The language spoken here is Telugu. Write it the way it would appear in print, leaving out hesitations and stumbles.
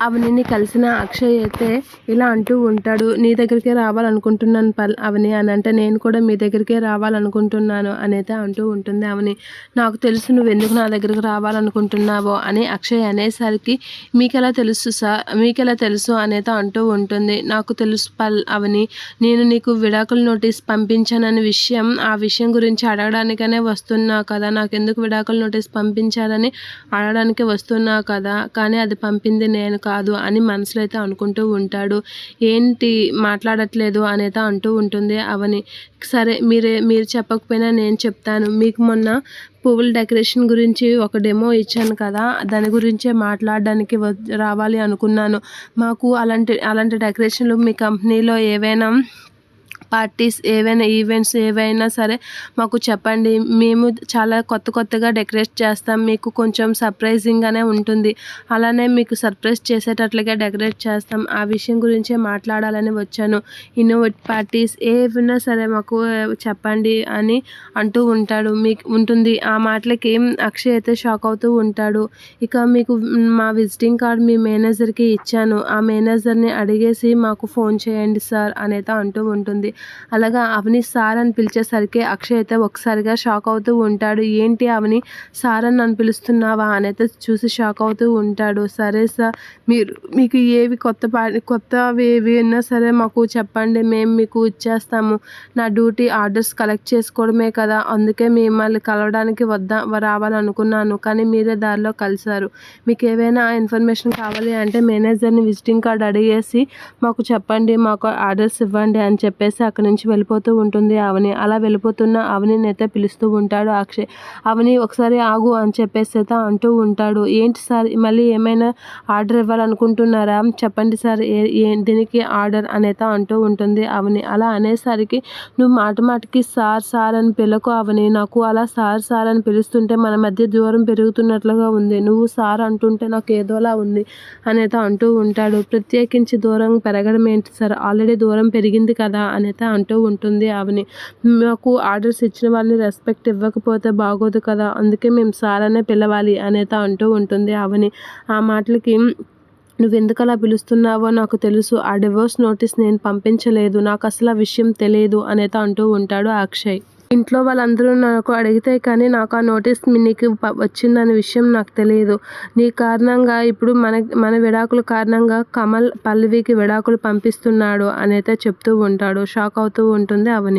అవనిని కలిసిన అక్షయ్ అయితే ఇలా అంటూ ఉంటాడు, నీ దగ్గరికే రావాలనుకుంటున్నాను అవని అని అంటే, నేను కూడా మీ దగ్గరికే రావాలనుకుంటున్నాను అనేది అంటూ ఉంటుంది అవని. నాకు తెలుసు నువ్వు ఎందుకు నా దగ్గరికి రావాలనుకుంటున్నావో అని అక్షయ్ అనేసరికి, మీకెలా తెలుసు అనేది అంటూ ఉంటుంది. నాకు తెలుసు అవని, నేను నీకు విడాకుల నోటీస్ పంపించానని విషయం, ఆ విషయం గురించి అడగడానికనే వస్తున్నా కదా, నాకెందుకు విడాకుల నోటీస్ పంపించాలని అడగడానికి వస్తున్నా కదా, కానీ అది పంపింది నేను కాదు అని మనసులో అయితే అనుకుంటూ ఉంటాడు. ఏంటి మాట్లాడట్లేదు అనేది అంటూ ఉంటుంది అవని. సరే మీరు చెప్పకపోయినా నేను చెప్తాను. మీకు మొన్న పువ్వుల డెకరేషన్ గురించి ఒక డెమో ఇచ్చాను కదా, దాని గురించే మాట్లాడడానికి రావాలి అనుకున్నాను. మాకు అలాంటి డెకరేషన్లు మీ కంపెనీలో ఏవైనా పార్టీస్ ఏవైనా ఈవెంట్స్ ఏవైనా సరే మాకు చెప్పండి, మేము చాలా కొత్తగా డెకరేట్ చేస్తాం, మీకు కొంచెం సర్ప్రైజింగ్గానే ఉంటుంది, అలానే మీకు సర్ప్రైజ్ చేసేటట్లుగా డెకరేట్ చేస్తాం, ఆ విషయం గురించే మాట్లాడాలని వచ్చాను. ఇన్నోవేట్ పార్టీస్ ఏవైనా సరే మాకు చెప్పండి అని అంటూ ఉంటుంది. ఆ మాటలకి అక్షయ్ అయితే షాక్ అవుతూ ఉంటాడు. ఇక మీకు మా విజిటింగ్ కార్డ్ మీ మేనేజర్కి ఇచ్చాను, ఆ మేనేజర్ని అడిగేసి మాకు ఫోన్ చేయండి సార్ అనేది అంటూ ఉంటుంది. అలాగా అవని సార్ అని పిలిచేసరికి అక్షయ్ అయితే ఒకసారిగా షాక్ అవుతూ ఉంటాడు. ఏంటి అవని సార్ అని నన్ను పిలుస్తున్నావా అని అయితే చూసి షాక్ అవుతూ ఉంటాడు. సరే సార్, మీకు ఏవి కొత్తవి ఏవి ఉన్నా సరే మాకు చెప్పండి, మేము మీకు ఇచ్చేస్తాము. నా డ్యూటీ ఆర్డర్స్ కలెక్ట్ చేసుకోవడమే కదా, అందుకే మిమ్మల్ని కలవడానికి రావాలనుకున్నాను, కానీ మీరే దారిలో కలిశారు. మీకు ఏవైనా ఇన్ఫర్మేషన్ కావాలి అంటే మేనేజర్ని విజిటింగ్ కార్డ్ అడిగేసి మాకు చెప్పండి, మాకు ఆర్డర్స్ ఇవ్వండి అని చెప్పేసి అక్కడి నుంచి వెళ్ళిపోతూ ఉంటుంది అవని. అలా వెళ్ళిపోతున్న అవనిని అయితే పిలుస్తూ ఉంటాడు అక్షయ్. అవని ఒకసారి ఆగు అని చెప్పేసి అయితే అంటూ ఉంటాడు. ఏంటి సార్, మళ్ళీ ఏమైనా ఆర్డర్ ఇవ్వాలనుకుంటున్నారా, చెప్పండి సార్, దీనికి ఆర్డర్ అనేది అంటూ ఉంటుంది అవని. అలా అనేసరికి, నువ్వు మాటికి సార్ అని పిలకు అవని, నాకు అలా సార్ అని పిలుస్తుంటే మన మధ్య దూరం పెరుగుతున్నట్లుగా ఉంది, నువ్వు సార్ అంటుంటే నాకు ఏదోలా ఉంది అనేది అంటూ ఉంటాడు. ప్రత్యేకించి దూరం పెరగడం ఏంటి సార్, ఆల్రెడీ దూరం పెరిగింది కదా అనేది అంటూ ఉంటుంది అవని. మాకు ఆర్డర్స్ ఇచ్చిన వాళ్ళని రెస్పెక్ట్ ఇవ్వకపోతే బాగోదు కదా, అందుకే మేము సార్ అనే పిలవాలి అనేది అంటూ ఉంటుంది అవని. ఆ మాటలకి, నువ్వెందుకు అలా పిలుస్తున్నావో నాకు తెలుసు, ఆ డివోర్స్ నోటీస్ నేను పంపించలేదు, నాకు అసలు ఆ విషయం తెలియదు అనేది అంటూ ఉంటాడు అక్షయ్. ఇంట్లో వాళ్ళందరూ నాకు అడిగితే కానీ నాకు ఆ నోటీస్ నీకు వచ్చిందనే విషయం నాకు తెలియదు. నీ కారణంగా ఇప్పుడు మన విడాకుల కారణంగా కమల్ పల్లవికి విడాకులు పంపిస్తున్నాడు అని అయితే చెప్తూ ఉంటాడు. షాక్ అవుతూ ఉంటుంది అవని.